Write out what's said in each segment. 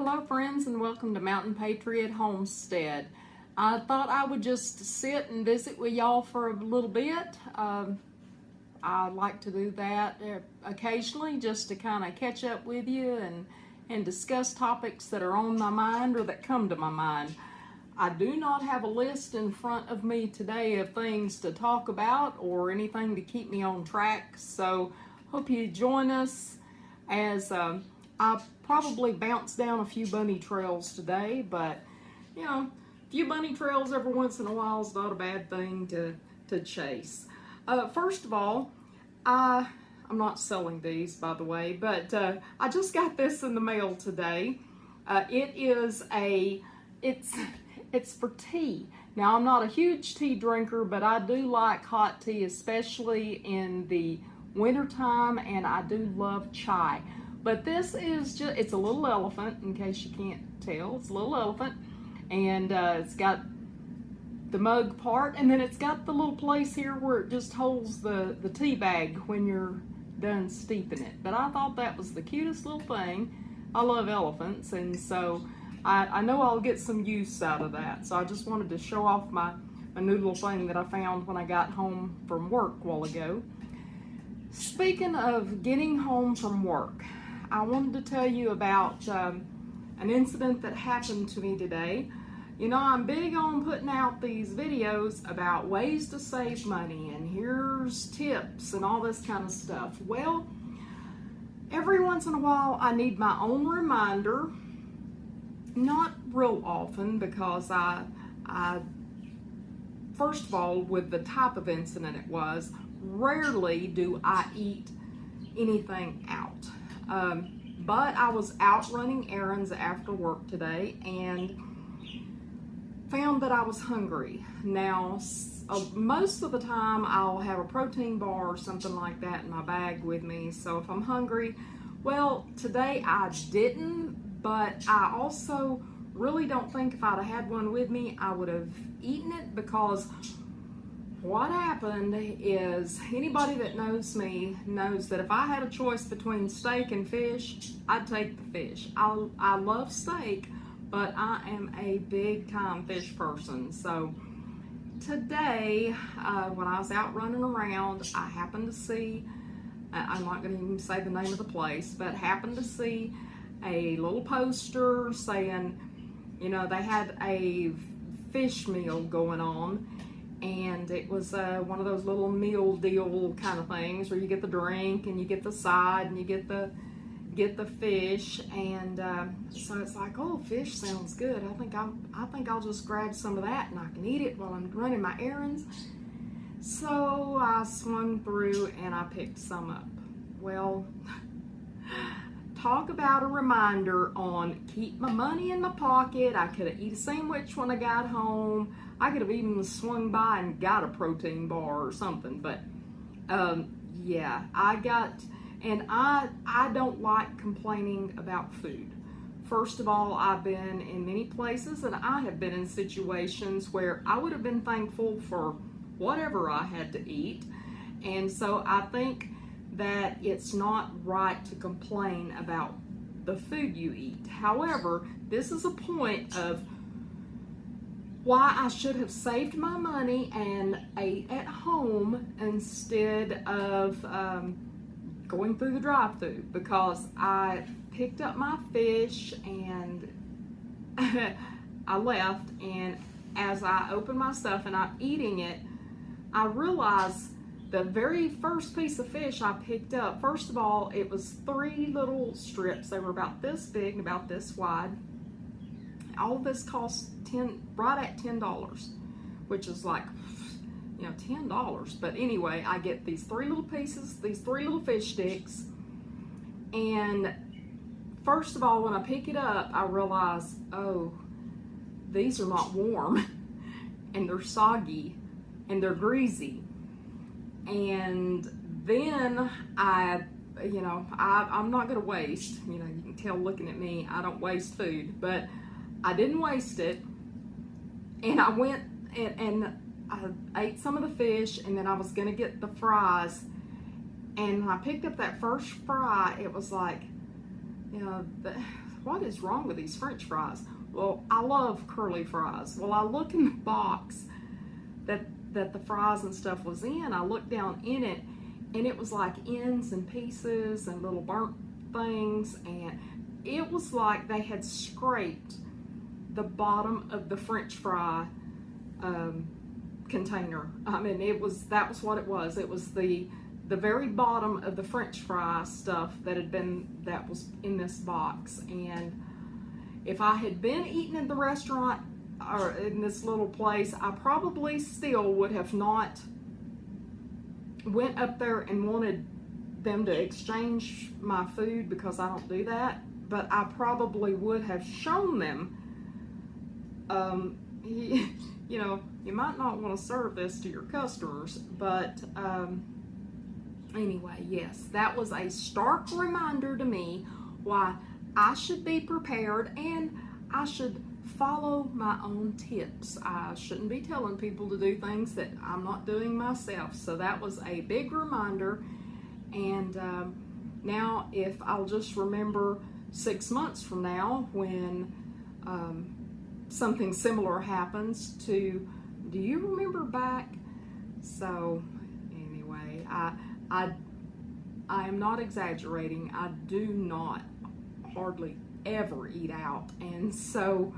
Hello friends, and welcome to Mountain Patriot Homestead. I thought I would just sit and visit with y'all for a little bit. I like to do that occasionally just to kind of catch up with you and discuss topics that are on my mind or that come to my mind. I do not have a list in front of me today of things to talk about or anything to keep me on track, so hope you join us as I probably bounced down a few bunny trails today, but you know, a few bunny trails every once in a while is not a bad thing to chase. First of all, I'm not selling these, by the way, but I just got this in the mail today. It's for tea. Now, I'm not a huge tea drinker, but I do like hot tea, especially in the wintertime, and I do love chai. But this is just, it's a little elephant, in case you can't tell. It's a little elephant, and it's got the mug part, and then it's got the little place here where it just holds the tea bag when you're done steeping it. But I thought that was the cutest little thing. I love elephants, and so I know I'll get some use out of that. So I just wanted to show off my new little thing that I found when I got home from work a while ago. Speaking of getting home from work, I wanted to tell you about an incident that happened to me today. You know, I'm big on putting out these videos about ways to save money, and here's tips and all this kind of stuff. Well, every once in a while I need my own reminder. Not real often, because I first of all, with the type of incident it was, rarely do I eat anything out. But I was out running errands after work today and found that I was hungry. Now, most of the time I'll have a protein bar or something like that in my bag with me. So if I'm hungry, well, today I didn't, but I also really don't think if I'd have had one with me, I would have eaten it, because what happened is, anybody that knows me knows that if I had a choice between steak and fish, I'd take the fish. I love steak, but I am a big time fish person. So today, when I was out running around, I happened to see, I'm not going to even say the name of the place, but happened to see a little poster saying, you know, they had a fish meal going on. And it was one of those little meal deal kind of things where you get the drink and you get the side and you get the fish, and so it's like, oh, fish sounds good. I think I'll just grab some of that and I can eat it while I'm running my errands. So I swung through and I picked some up. Well, talk about a reminder on keep my money in my pocket. I could have eaten a sandwich when I got home. I could have even swung by and got a protein bar or something, but yeah, I don't like complaining about food. First of all, I've been in many places and I have been in situations where I would have been thankful for whatever I had to eat, and so I think that it's not right to complain about the food you eat. However, this is a point of why I should have saved my money and ate at home instead of going through the drive-thru, because I picked up my fish and I left, and as I opened my stuff and I'm eating it, I realized the very first piece of fish I picked up, first of all, it was 3 little strips. They were about this big and about this wide. All of this cost right at $10, which is like, you know, $10. But anyway, I get these 3 little pieces, these 3 little fish sticks, and first of all, when I pick it up, I realize, oh, these are not warm, and they're soggy, and they're greasy. And then I'm not going to waste, you know, you can tell looking at me, I don't waste food, but I didn't waste it. And I went and I ate some of the fish, and then I was going to get the fries. And when I picked up that first fry, it was like, you know, what is wrong with these French fries? Well, I love curly fries. Well, I look in the box that the fries and stuff was in. I looked down in it, and it was like ends and pieces and little burnt things, and it was like they had scraped the bottom of the French fry container. I mean, that was what it was. It was the very bottom of the French fry stuff that was in this box. And if I had been eating at the restaurant or in this little place, I probably still would have not went up there and wanted them to exchange my food, because I don't do that. But I probably would have shown them, you know, you might not want to serve this to your customers, but anyway, yes, that was a stark reminder to me why I should be prepared and I should follow my own tips. I shouldn't be telling people to do things that I'm not doing myself. So that was a big reminder. And now if I'll just remember 6 months from now when something similar happens to, do you remember back? So anyway, I am not exaggerating. I do not hardly ever eat out, and so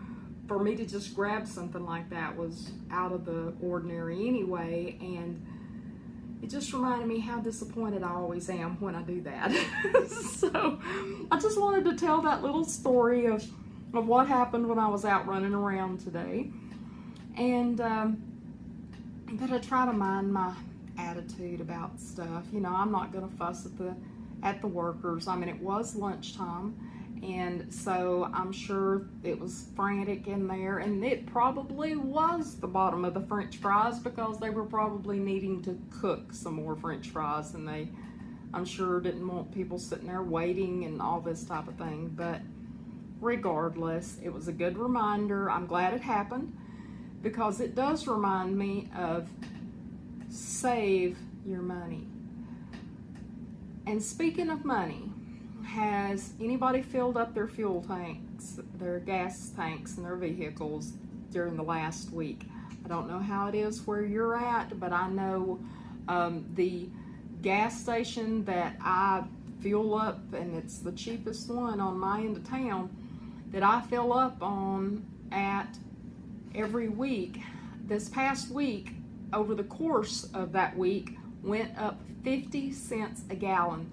for me to just grab something like that was out of the ordinary anyway, and it just reminded me how disappointed I always am when I do that. So I just wanted to tell that little story of what happened when I was out running around today, and that I try to mind my attitude about stuff. You know, I'm not going to fuss at the workers. I mean, it was lunchtime, and so I'm sure it was frantic in there, and it probably was the bottom of the French fries, because they were probably needing to cook some more French fries, and they, I'm sure, didn't want people sitting there waiting and all this type of thing. But regardless, it was a good reminder. I'm glad it happened, because it does remind me of save your money. And speaking of money, has anybody filled up their fuel tanks, their gas tanks in their vehicles during the last week? I don't know how it is where you're at, but I know the gas station that I fuel up, and it's the cheapest one on my end of town, that I fill up on at every week. This past week, over the course of that week, went up 50 cents a gallon.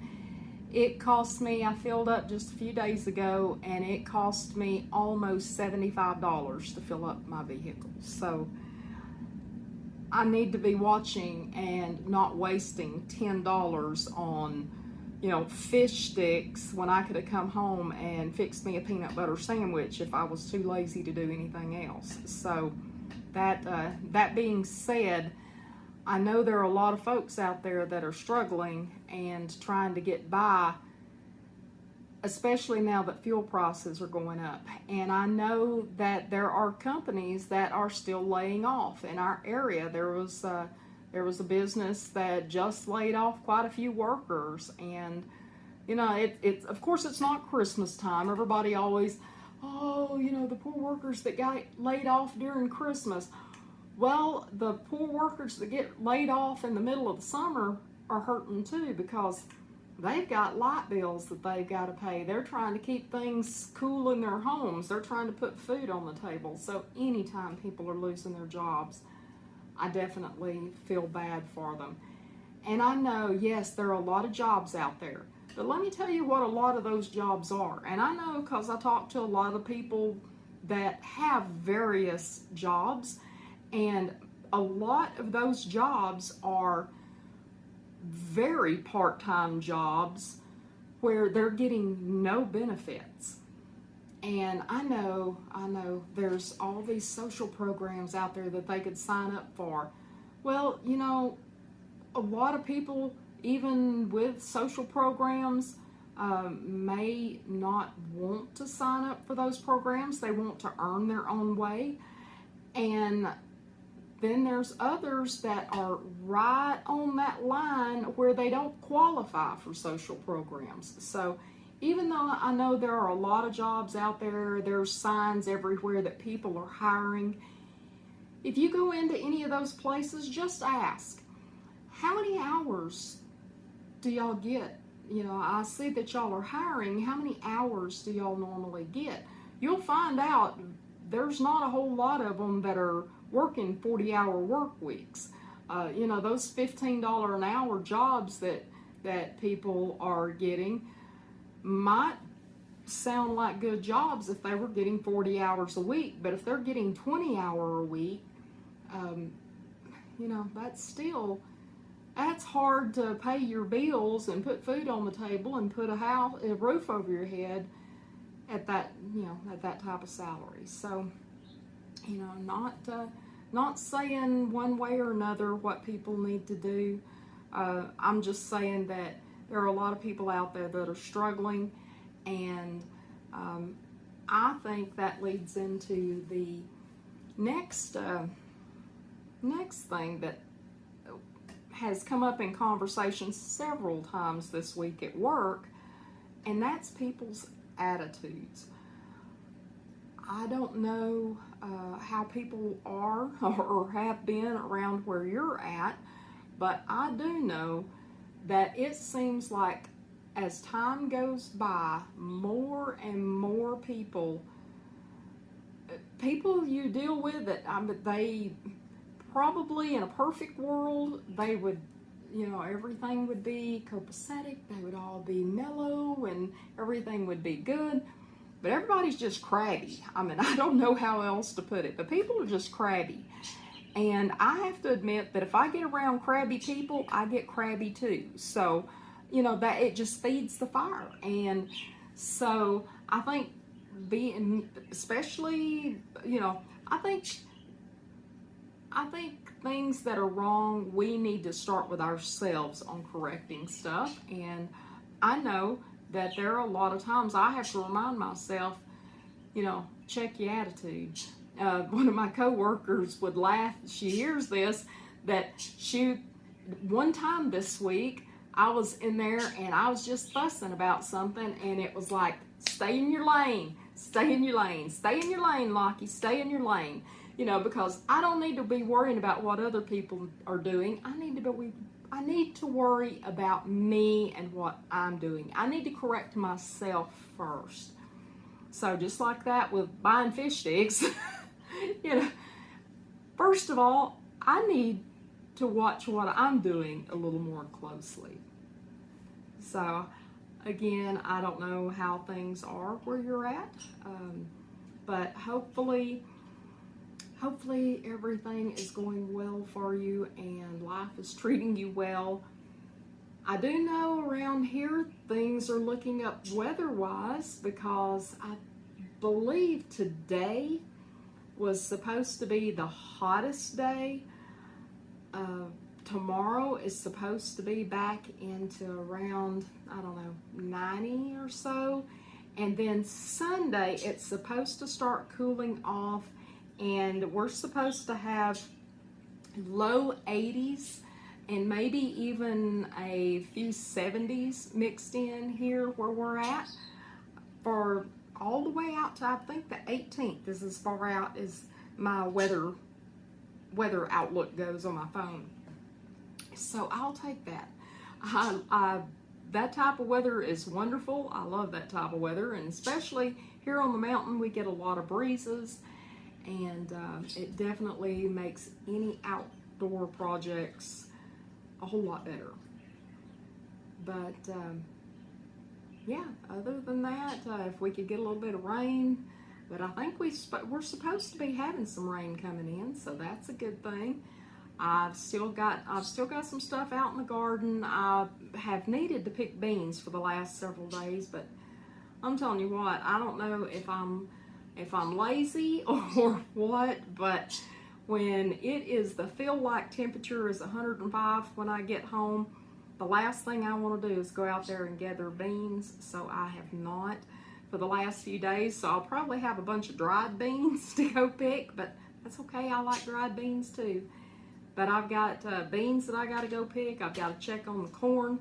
It cost me, I filled up just a few days ago, and it cost me almost $75 to fill up my vehicle. So I need to be watching and not wasting $10 on, you know, fish sticks when I could have come home and fixed me a peanut butter sandwich if I was too lazy to do anything else. So that being said, I know there are a lot of folks out there that are struggling and trying to get by, especially now that fuel prices are going up. And I know that there are companies that are still laying off. In our area, there was a business that just laid off quite a few workers. And you know, it's of course it's not Christmas time. Everybody always, oh, you know, the poor workers that got laid off during Christmas. Well, the poor workers that get laid off in the middle of the summer are hurting too, because they've got light bills that they've got to pay. They're trying to keep things cool in their homes. They're trying to put food on the table. So anytime people are losing their jobs, I definitely feel bad for them. And I know, yes, there are a lot of jobs out there, but let me tell you what a lot of those jobs are. And I know because I talk to a lot of people that have various jobs, and a lot of those jobs are very part-time jobs where they're getting no benefits. And I know there's all these social programs out there that they could sign up for. Well, you know, a lot of people, even with social programs, may not want to sign up for those programs. They want to earn their own way. And then there's others that are right on that line where they don't qualify for social programs. So even though I know there are a lot of jobs out there, there's signs everywhere that people are hiring. If you go into any of those places, just ask, how many hours do y'all get? You know, I see that y'all are hiring. How many hours do y'all normally get? You'll find out there's not a whole lot of them that are working 40-hour work weeks. You know, those $15 an hour jobs that people are getting might sound like good jobs if they were getting 40 hours a week, but if they're getting 20-hour a week, you know, that's hard to pay your bills and put food on the table and put a roof over your head at that, you know, at that type of salary. So, you know, not saying one way or another what people need to do. I'm just saying that there are a lot of people out there that are struggling, and I think that leads into the next thing that has come up in conversation several times this week at work, and that's people's attitudes. I don't know how people are or have been around where you're at, but I do know that it seems like as time goes by, more and more people you deal with that they probably in a perfect world, they would, you know, everything would be copacetic, they would all be mellow and everything would be good. But everybody's just crabby. I mean, I don't know how else to put it, but people are just crabby. And I have to admit that if I get around crabby people, I get crabby too. So, you know, that it just feeds the fire. And so I think especially, you know, I think things that are wrong, we need to start with ourselves on correcting stuff. And I know that there are a lot of times I have to remind myself, you know, check your attitude. One of my coworkers would laugh, she hears this, that one time this week, I was in there and I was just fussing about something, and it was like, stay in your lane, stay in your lane, stay in your lane, Lockie, stay in your lane. You know, because I don't need to be worrying about what other people are doing. I need to worry about me and what I'm doing. I need to correct myself first. So just like that with buying fish sticks, you know, first of all, I need to watch what I'm doing a little more closely. So again, I don't know how things are where you're at, but hopefully everything is going well for you and life is treating you well. I do know around here things are looking up weather-wise, because I believe today was supposed to be the hottest day. Tomorrow is supposed to be back into around, I don't know, 90 or so. And then Sunday, it's supposed to start cooling off, and we're supposed to have low 80s and maybe even a few 70s mixed in here where we're at for all the way out to, I think, the 18th is as far out as my weather outlook goes on my phone. So I'll take that. That type of weather is wonderful. I love that type of weather, and especially here on the mountain, we get a lot of breezes, and it definitely makes any outdoor projects a whole lot better. But yeah, other than that, if we could get a little bit of rain, but I think we're supposed to be having some rain coming in, so that's a good thing. I've still got some stuff out in the garden. I have needed to pick beans for the last several days, but I'm telling you what, I don't know if I'm lazy or what, but when it is the feel-like temperature is 105 when I get home, the last thing I want to do is go out there and gather beans, so I have not for the last few days. So I'll probably have a bunch of dried beans to go pick, but that's okay. I like dried beans too. But I've got beans that I got to go pick. I've got to check on the corn,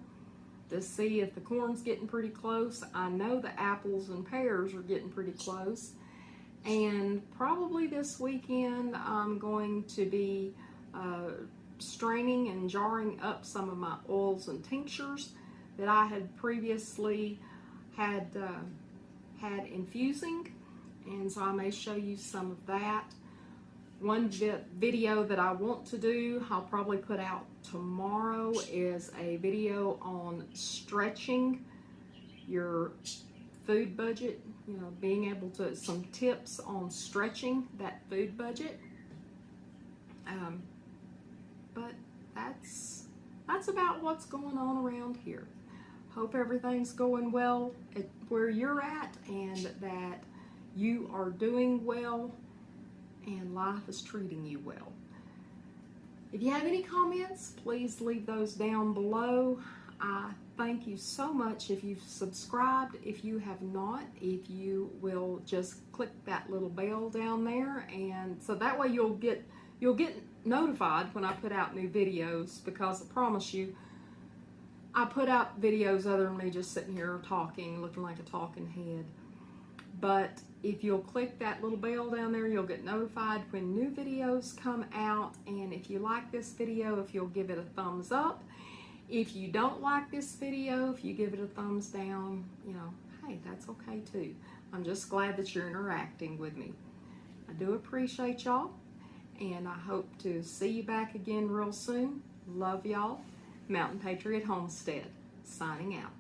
to see if the corn's getting pretty close. I know the apples and pears are getting pretty close. And probably this weekend I'm going to be straining and jarring up some of my oils and tinctures that I had previously had infusing, and so I may show you some of that. One video that I want to do, I'll probably put out tomorrow, is a video on stretching your food budget, you know, being able to, some tips on stretching that food budget. But that's about what's going on around here. Hope everything's going well at where you're at, and that you are doing well and life is treating you well. If you have any comments, please leave those down below. I thank you so much if you've subscribed. If you have not, if you will just click that little bell down there, and so that way you'll get notified when I put out new videos, because I promise you, I put out videos other than me just sitting here talking, looking like a talking head. But if you'll click that little bell down there, you'll get notified when new videos come out. And if you like this video, if you'll give it a thumbs up. If you don't like this video, if you give it a thumbs down, you know, hey, that's okay too. I'm just glad that you're interacting with me. I do appreciate y'all, and I hope to see you back again real soon. Love y'all. Mountain Patriot Homestead, signing out.